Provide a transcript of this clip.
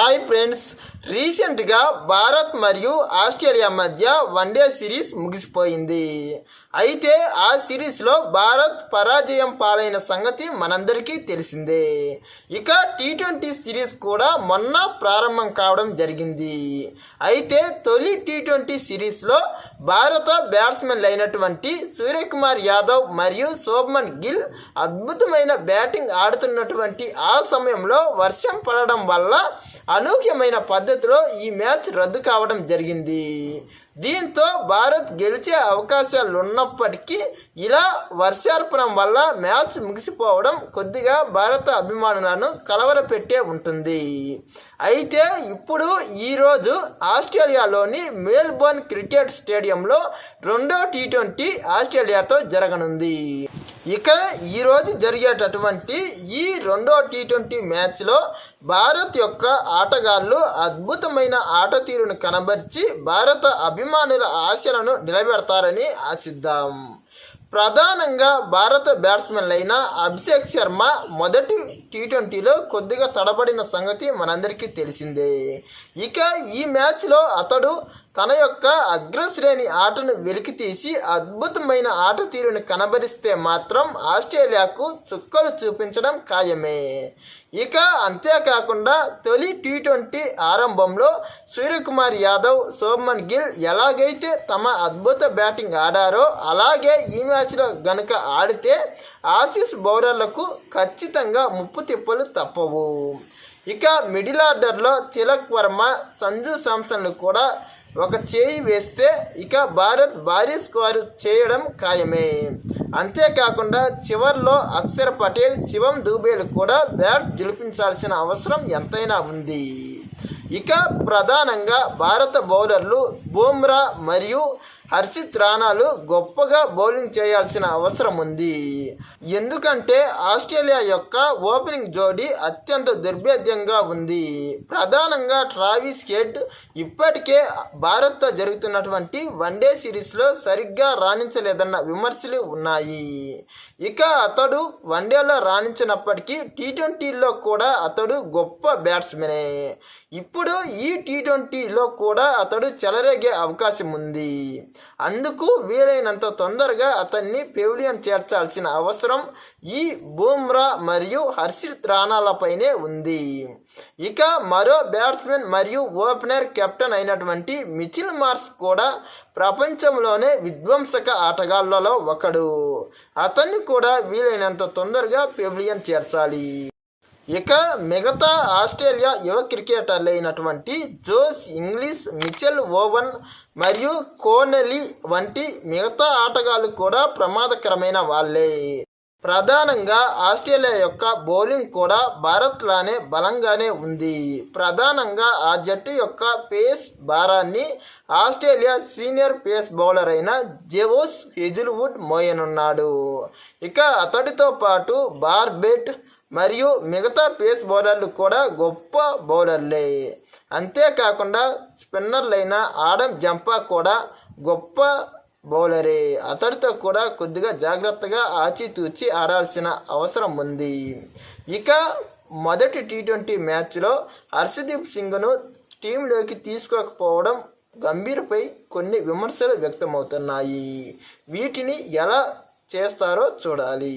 Hi friends, రీసెంట్గా భారత్ మరియు Australia మధ్య వన్డే సిరీస్ ముగిసిపోయింది. అయితే ఆ సిరీస్లో భారత్ పరాజయం పాలైన సంగతి మనందరికీ తెలిసిందే. ఇక టీ20 సిరీస్ కూడా మొన్న ప్రారంభం కావడం జరిగింది. అయితే తొలి టీ20 సిరీస్లో భారత బ్యాట్స్మెన్లు అయినటువంటి సూర్యకుమార్ యాదవ్ మరియు శుభ్మన్ గిల్ అద్భుతమైన బ్యాటింగ్ ఆడుతున్నటువంటి ఆ సమయంలో వర్షం పడడం వల్ల అనూహ్యమైన పద్ధతిలో ఈ మ్యాచ్ రద్దు కావడం జరిగింది. దీంతో భారత్ గెలిచే అవకాశాలు ఉన్నప్పటికీ ఇలా వర్షార్పణం వల్ల మ్యాచ్ ముగిసిపోవడం కొద్దిగా భారత అభిమానులను కలవరపెట్టే ఉంటుంది. అయితే ఇప్పుడు ఈరోజు ఆస్ట్రేలియాలోని మెల్బోర్న్ క్రికెట్ స్టేడియంలో రెండో టీ20 ఆస్ట్రేలియాతో జరగనుంది. ఇక ఈరోజు జరిగేటటువంటి ఈ రెండో టీ20 మ్యాచ్లో భారత్ యొక్క ఆటగాళ్ళు అద్భుతమైన ఆట తీరును కనబరిచి భారత అభిమానుల ఆశలను నిలబెడతారని ఆశిద్దాం. ప్రధానంగా భారత బ్యాట్స్మెన్లైన అభిషేక్ శర్మ మొదటి టీ20లో కొద్దిగా తడబడిన సంగతి మనందరికీ తెలిసిందే. ఇక ఈ మ్యాచ్లో అతడు తన యొక్క అగ్రశ్రేణి ఆటను వెలికితీసి అద్భుతమైన ఆట తీరును కనబరిస్తే మాత్రం ఆస్ట్రేలియాకు చుక్కలు చూపించడం ఖాయమే. ఇక అంతేకాకుండా తొలి టీ20 ఆరంభంలో సూర్యకుమార్ యాదవ్, శుభ్మన్ గిల్ ఎలాగైతే తమ అద్భుత బ్యాటింగ్ ఆడారో అలాగే ఈ మ్యాచ్లో గనుక ఆడితే ఆసీస్ బౌలర్లకు ఖచ్చితంగా ముప్పు తిప్పలు తప్పవు. ఇక మిడిల్ ఆర్డర్లో తిలక్ వర్మ, సంజు శాంసన్లు కూడా ఒక చేయి వేస్తే ఇక భారత్ భారీ స్కోరు చేయడం ఖాయమే. అంతేకాకుండా చివర్లో అక్షర్ పటేల్, శివం దూబేలు కూడా బ్యాట్ జిలిపించాల్సిన అవసరం ఎంతైనా ఉంది. ఇక ప్రధానంగా భారత బౌలర్లు బుమ్రా మరియు హర్షిత్ రాణాలు గొప్పగా బౌలింగ్ చేయాల్సిన అవసరం ఉంది. ఎందుకంటే ఆస్ట్రేలియా యొక్క ఓపెనింగ్ జోడీ అత్యంత దుర్భేద్యంగా ఉంది. ప్రధానంగా ట్రావిస్ హెడ్ ఇప్పటికే భారత్తో జరుగుతున్నటువంటి వన్డే సిరీస్లో సరిగ్గా రాణించలేదన్న విమర్శలు ఉన్నాయి. ఇక అతడు వన్డేలో రాణించినప్పటికీ టీ20లో కూడా అతడు గొప్ప బ్యాట్స్మెనే. ఇప్పుడు ఈ టీ20లో కూడా అతడు చెలరేగే అవకాశం ఉంది. అందుకు వీలైనంత తొందరగా అతన్ని పెవిలియన్ చేర్చాల్సిన అవసరం ఈ బుమ్రా మరియు హర్షిత్ రాణాలపైనే ఉంది. ఇక మరో బ్యాట్స్మెన్ మరియు ఓపెనర్ కెప్టెన్ అయినటువంటి మిచెల్ మార్ష్ కూడా ప్రపంచంలోనే విధ్వంసక ఆటగాళ్లలో ఒకడు. అతన్ని కూడా వీలైనంత తొందరగా పెవిలియన్ చేర్చాలి. ఇక మిగతా ఆస్ట్రేలియా యువ క్రికెటర్లు అయినటువంటి జోస్ ఇంగ్లీష్, మిచెల్ ఓవెన్ మరియు కోనెలీ వంటి మిగతా ఆటగాళ్ళు కూడా ప్రమాదకరమైన వాళ్ళే. ప్రధానంగా ఆస్ట్రేలియా యొక్క బౌలింగ్ కూడా భారత్ లానే బలంగానే ఉంది. ప్రధానంగా ఆ జట్టు యొక్క పేస్ భారాన్ని ఆస్ట్రేలియా సీనియర్ పేస్ బౌలర్ అయిన జోస్ హేజిల్వుడ్ మోయనున్నాడు. ఇక అతడితో పాటు బార్బెట్ మరియు మిగతా పేస్ బౌలర్లు కూడా గొప్ప బౌలర్లే. అంతేకాకుండా స్పిన్నర్లైన ఆడమ్ జంపా కూడా గొప్ప బౌలరే. అతడితో కూడా కొద్దిగా జాగ్రత్తగా ఆచితూచి ఆడాల్సిన అవసరం ఉంది. ఇక మొదటి టీ20 మ్యాచ్లో హర్షదీప్ సింగ్ను టీంలోకి తీసుకోకపోవడం గంభీర్పై కొన్ని విమర్శలు వ్యక్తమవుతున్నాయి. వీటిని ఎలా చేస్తారో చూడాలి.